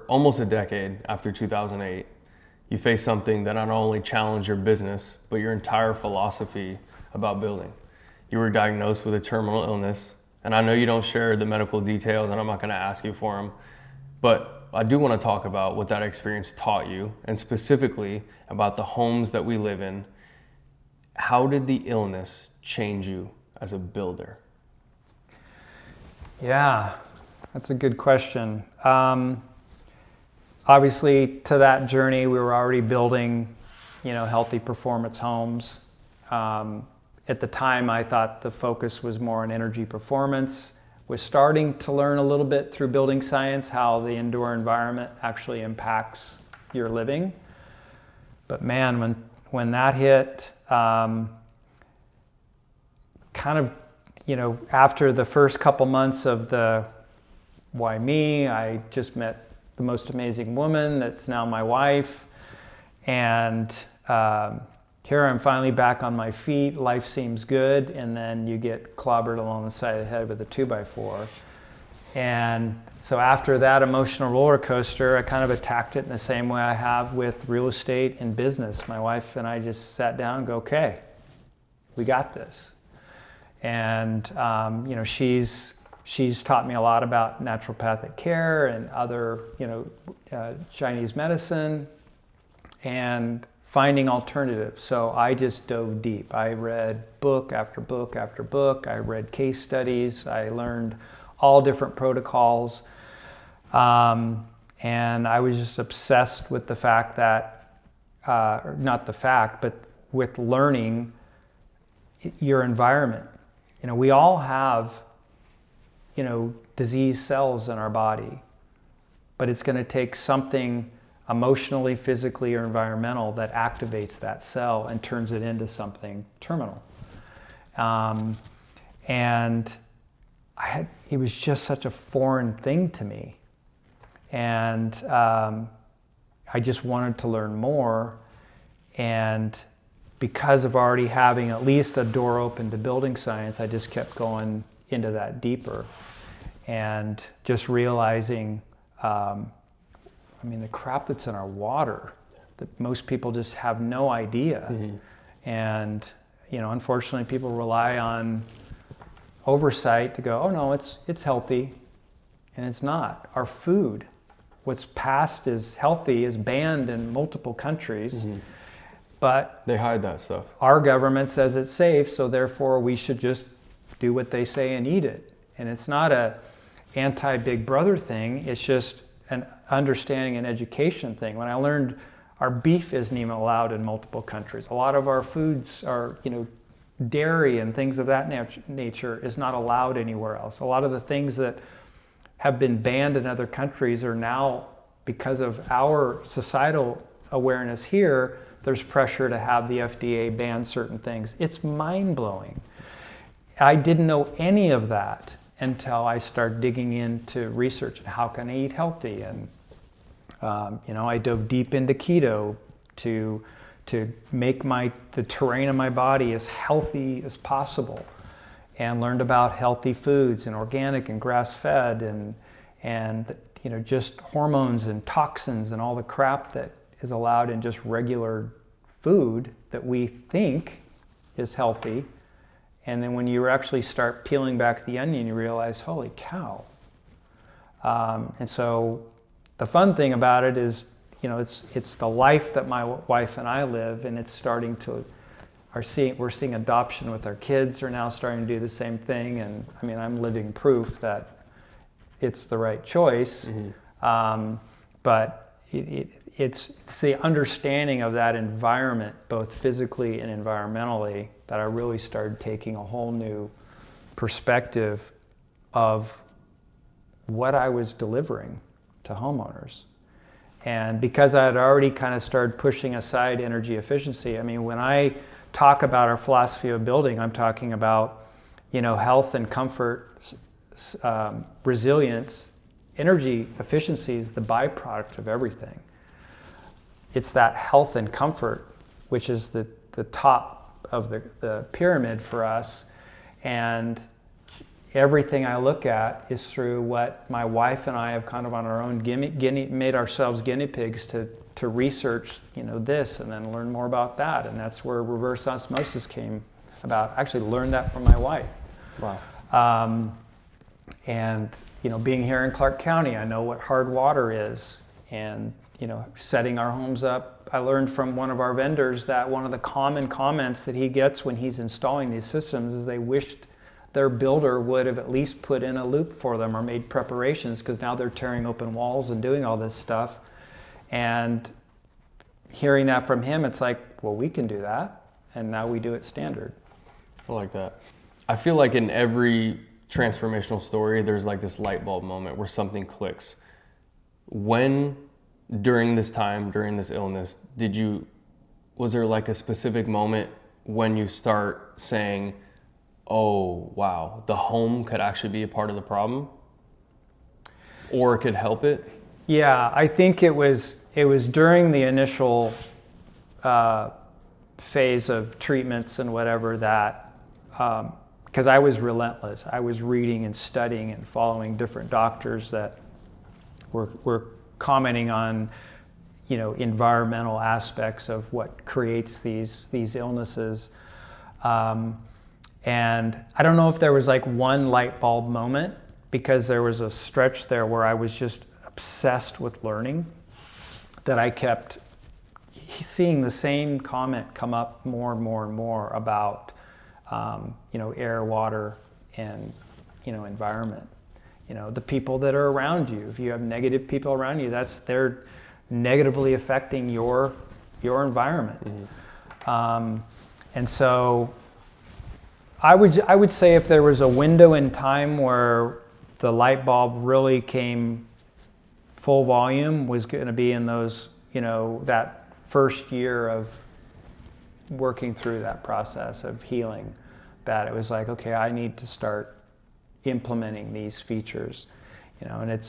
almost a decade after 2008, you face something that not only challenged your business, but your entire philosophy about building. You were diagnosed with a terminal illness, and I know you don't share the medical details, and I'm not going to ask you for them, but I do want to talk about what that experience taught you, and specifically about the homes that we live in. How did the illness change you as a builder? Yeah, that's a good question. Obviously, to that journey, we were already building, healthy performance homes. At the time, I thought the focus was more on energy performance. Was starting to learn a little bit through building science how the indoor environment actually impacts your living. But man, when that hit, after the first couple months of the why me, I just met the most amazing woman that's now my wife, and here I'm finally back on my feet. Life seems good, and then you get clobbered along the side of the head with a 2x4. And so after that emotional roller coaster, I kind of attacked it in the same way I have with real estate and business. My wife and I just sat down and go, okay, we got this. And she's taught me a lot about naturopathic care and other, Chinese medicine and finding alternatives. So I just dove deep. I read book after book after book. I read case studies. I learned all different protocols. And I was just obsessed with the fact that, not the fact, but with learning your environment. We all have disease cells in our body, but it's going to take something emotionally, physically, or environmental that activates that cell and turns it into something terminal. And it was just such a foreign thing to me. And I just wanted to learn more. And because of already having at least a door open to building science, I just kept going into that deeper and just realizing, the crap that's in our water that most people just have no idea. Mm-hmm. And, unfortunately people rely on oversight to go, oh no, it's healthy, and it's not. Our food, what's passed as healthy, is banned in multiple countries. Mm-hmm. But they hide that stuff. Our government says it's safe, so therefore we should just do what they say and eat it. And it's not a anti-Big Brother thing, it's just an understanding and education thing. When I learned our beef isn't even allowed in multiple countries. A lot of our foods are, dairy and things of that nature is not allowed anywhere else. A lot of the things that have been banned in other countries are now, because of our societal awareness here, there's pressure to have the FDA ban certain things. It's mind-blowing. I didn't know any of that until I started digging into research and how can I eat healthy. And I dove deep into keto to make the terrain of my body as healthy as possible, and learned about healthy foods and organic and grass-fed and just hormones and toxins and all the crap that is allowed in just regular food that we think is healthy. And then when you actually start peeling back the onion, you realize, holy cow. And so the fun thing about it is, it's the life that my wife and I live, and it's starting to, we're seeing adoption with our kids are now starting to do the same thing. And I'm living proof that it's the right choice. Mm-hmm. But it's the understanding of that environment, both physically and environmentally, that I really started taking a whole new perspective of what I was delivering to homeowners. And because I had already kind of started pushing aside energy efficiency, when I talk about our philosophy of building, I'm talking about, health and comfort, resilience. Energy efficiency is the byproduct of everything. It's that health and comfort, which is the top of the pyramid for us. And everything I look at is through what my wife and I have kind of on our own made ourselves guinea pigs to research, this and then learn more about that. And that's where reverse osmosis came about. I actually learned that from my wife. Wow. And, being here in Clark County, I know what hard water is. And, setting our homes up, I learned from one of our vendors that one of the common comments that he gets when he's installing these systems is they wished their builder would have at least put in a loop for them or made preparations, because now they're tearing open walls and doing all this stuff. And hearing that from him, it's like, well, we can do that. And now we do it standard. I like that. I feel like in every transformational story, there's like this light bulb moment where something clicks. When, during this time, during this illness, was there like a specific moment when you start saying, oh, wow, the home could actually be a part of the problem? Or it could help it? Yeah, I think it was during the initial phase of treatments and whatever that, because I was relentless. I was reading and studying and following different doctors that were commenting on, environmental aspects of what creates these illnesses. And I don't know if there was like one light bulb moment, because there was a stretch there where I was just obsessed with learning, that I kept seeing the same comment come up more and more and more about, air, water, and, environment. The people that are around you. If you have negative people around you, they're negatively affecting your environment. Mm-hmm. And so I would say if there was a window in time where the light bulb really came full volume, was going to be in those, that first year of working through that process of healing, that it was like, okay, I need to start implementing these features, and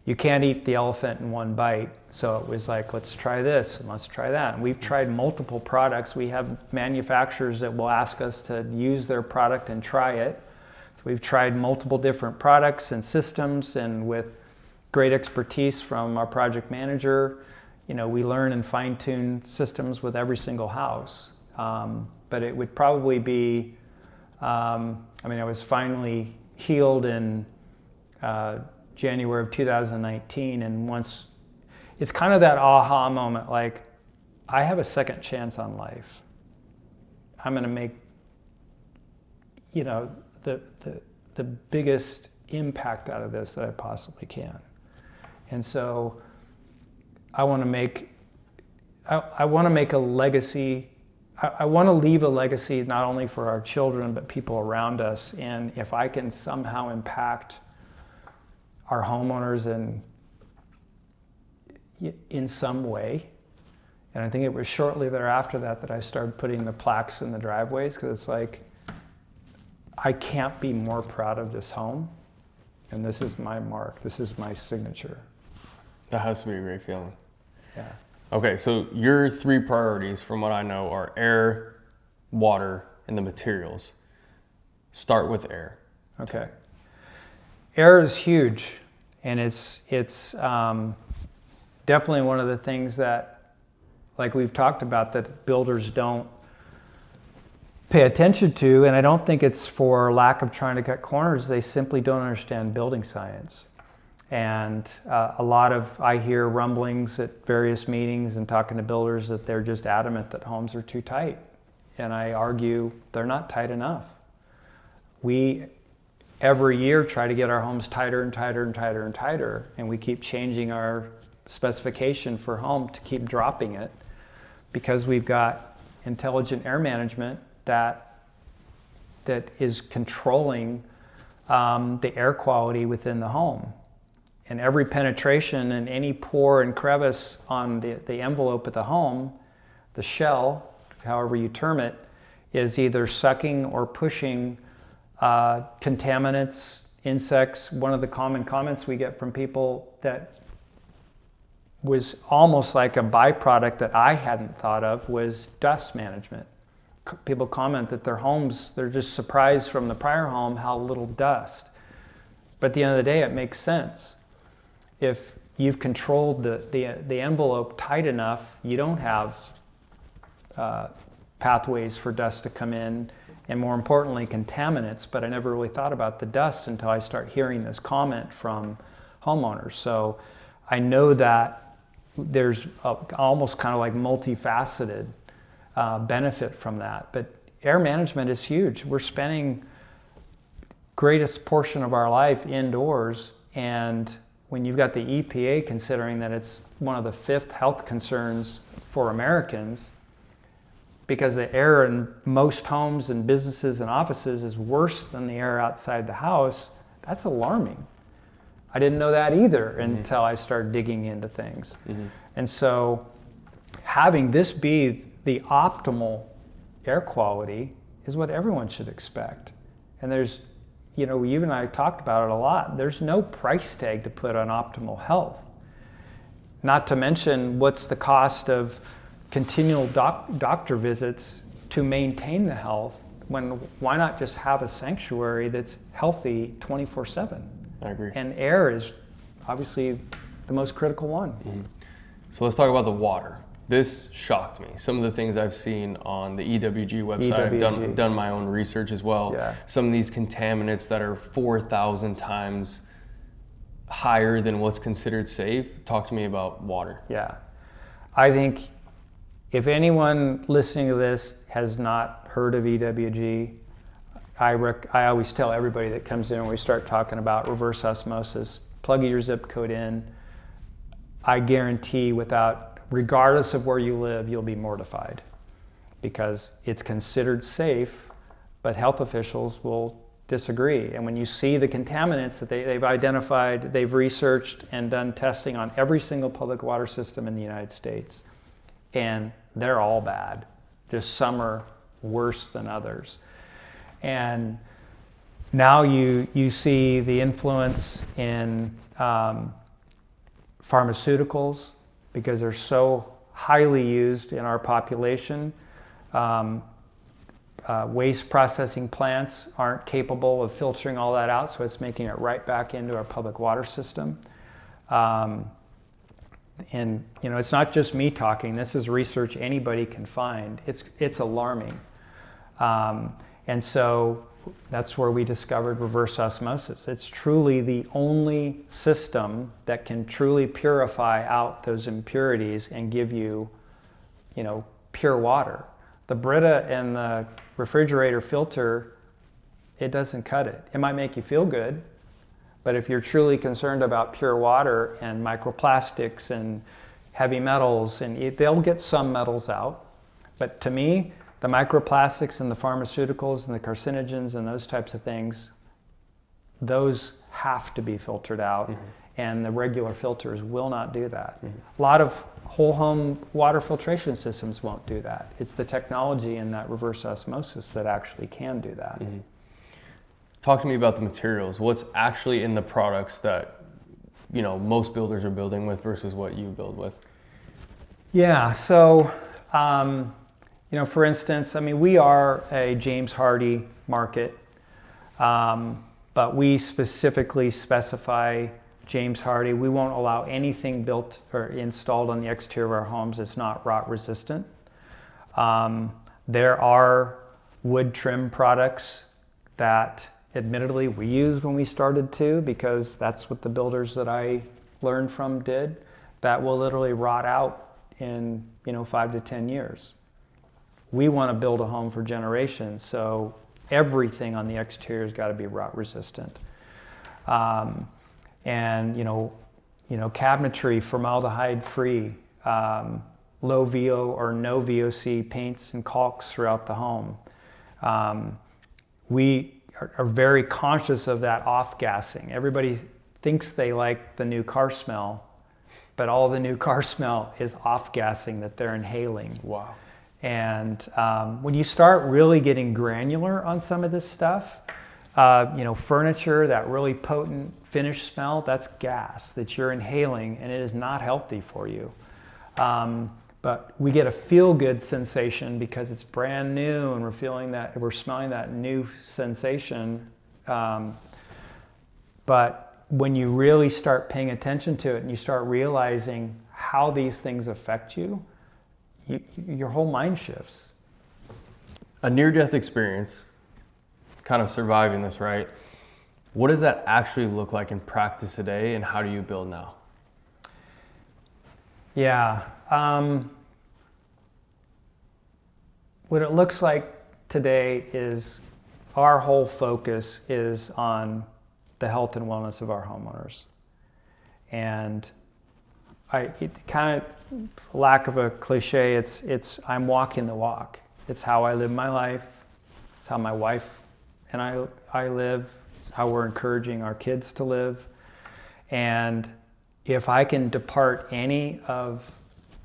you can't eat the elephant in one bite. So it was like, let's try this and let's try that. And we've tried multiple products. We have manufacturers that will ask us to use their product and try it. So we've tried multiple different products and systems, and with great expertise from our project manager, we learn and fine tune systems with every single house. But it would probably be, I was finally healed in January of 2019, and once, it's kind of that aha moment, like, I have a second chance on life. I'm going to make, the biggest impact out of this that I possibly can. And so I want to make a legacy. I want to leave a legacy not only for our children, but people around us. And if I can somehow impact our homeowners in some way. And I think it was shortly thereafter that I started putting the plaques in the driveways, because it's like, I can't be more proud of this home, and this is my mark, this is my signature. That has to be a great feeling. Yeah. Okay, so your three priorities, from what I know, are air, water, and the materials. Start with air. Okay. Air is huge, and it's definitely one of the things that, like we've talked about, that builders don't pay attention to, and I don't think it's for lack of trying to cut corners. They simply don't understand building science. And I hear rumblings at various meetings and talking to builders that they're just adamant that homes are too tight. And I argue they're not tight enough. We every year try to get our homes tighter and tighter and tighter and tighter, and we keep changing our specification for home to keep dropping it, because we've got intelligent air management that is controlling the air quality within the home. And every penetration and any pore and crevice on the envelope of the home, the shell, however you term it, is either sucking or pushing contaminants, insects. One of the common comments we get from people that was almost like a byproduct that I hadn't thought of was dust management. people comment that their homes, they're just surprised from the prior home how little dust. But at the end of the day, it makes sense. If you've controlled the envelope tight enough, you don't have pathways for dust to come in, and more importantly, contaminants. But I never really thought about the dust until I start hearing this comment from homeowners. So I know that there's almost kind of like multifaceted benefit from that. But air management is huge. We're spending greatest portion of our life indoors, and when you've got the EPA considering that it's one of the 5th health concerns for Americans, because the air in most homes and businesses and offices is worse than the air outside the house, that's alarming. I didn't know that either until I started digging into things. And so having this be the optimal air quality is what everyone should expect. And there's, you know, you and I talked about it a lot, there's no price tag to put on optimal health. Not to mention, what's the cost of continual doctor visits to maintain the health, when why not just have a sanctuary that's healthy 24/7? I agree. And air is obviously the most critical one. So let's talk about the water. This shocked me. Some of the things I've seen on the EWG website, I've done my own research as well. Yeah. Some of these contaminants that are 4,000 times higher than what's considered safe. Talk to me about water. Yeah. I think if anyone listening to this has not heard of EWG, I always tell everybody that comes in when we start talking about reverse osmosis, plug your zip code in. I guarantee regardless of where you live, you'll be mortified, because it's considered safe, but health officials will disagree. And when you see the contaminants that they've identified, they've researched and done testing on every single public water system in the United States, and they're all bad. Just some are worse than others. And now you see the influence in pharmaceuticals, because they're so highly used in our population. Waste processing plants aren't capable of filtering all that out, so it's making it right back into our public water system. And you know, it's not just me talking. This is research anybody can find. It's alarming. And so that's where we discovered reverse osmosis. It's truly the only system that can truly purify out those impurities and give you, you know, pure water. The Brita and the refrigerator filter, it doesn't cut it. It might make you feel good, but if you're truly concerned about pure water and microplastics and heavy metals, and they'll get some metals out, but to me, the microplastics and the pharmaceuticals and the carcinogens and those types of things, those have to be filtered out, and the regular filters will not do that. A lot of whole home water filtration systems won't do that. It's the technology in that reverse osmosis that actually can do that. Talk to me about the materials. What's actually in the products that, you know, most builders are building with versus what you build with? Yeah, so you know, for instance, I mean, we are a James Hardie market, but we specifically specify James Hardie. We won't allow anything built or installed on the exterior of our homes that's not rot resistant. There are wood trim products that admittedly we used when we started too, because that's what the builders that I learned from did, that will literally rot out in, you know, 5 to 10 years. We want to build a home for generations, so everything on the exterior has got to be rot resistant. And you know, cabinetry, formaldehyde free, low VO or no VOC paints and caulks throughout the home. We are very conscious of that off-gassing. Everybody thinks they like the new car smell, but all the new car smell is off-gassing that they're inhaling. Wow. And when you start really getting granular on some of this stuff, you know, furniture, that really potent finish smell, that's gas that you're inhaling, and it is not healthy for you. But we get a feel-good sensation because it's brand new and we're smelling that new sensation. But when you really start paying attention to it and you start realizing how these things affect you, your whole mind shifts. A near-death experience, kind of surviving this, right? What does that actually look like in practice today, and how do you build now? Yeah. What it looks like today is our whole focus is on the health and wellness of our homeowners. And it kind of, lack of a cliche, it's I'm walking the walk. It's how I live my life. It's how my wife and I live. It's how we're encouraging our kids to live. And if I can depart any of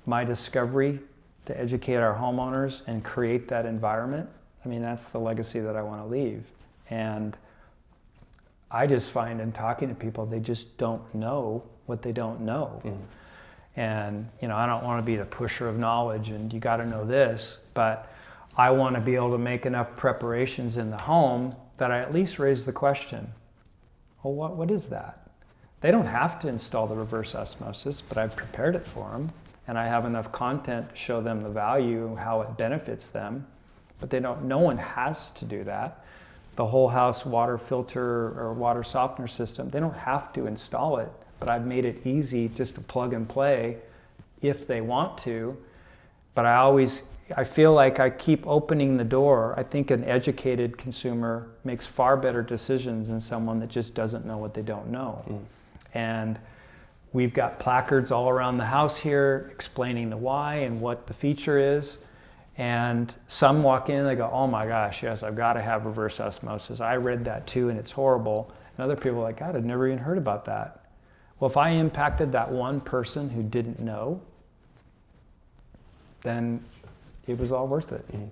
my discovery to educate our homeowners and create that environment, I mean, that's the legacy that I want to leave. And I just find in talking to people, they just don't know what they don't know. Mm. And, I don't want to be the pusher of knowledge and you got to know this, but I want to be able to make enough preparations in the home that I at least raise the question, well, what is that? They don't have to install the reverse osmosis, but I've prepared it for them. And I have enough content to show them the value, how it benefits them, but no one has to do that. The whole house water filter or water softener system, they don't have to install it, but I've made it easy just to plug and play if they want to. But I feel like I keep opening the door. I think an educated consumer makes far better decisions than someone that just doesn't know what they don't know. Mm. And we've got placards all around the house here explaining the why and what the feature is. And some walk in and they go, oh my gosh, yes, I've got to have reverse osmosis. I read that too and it's horrible. And other people are like, God, I've never even heard about that. Well, if I impacted that one person who didn't know, then it was all worth it. Mm-hmm.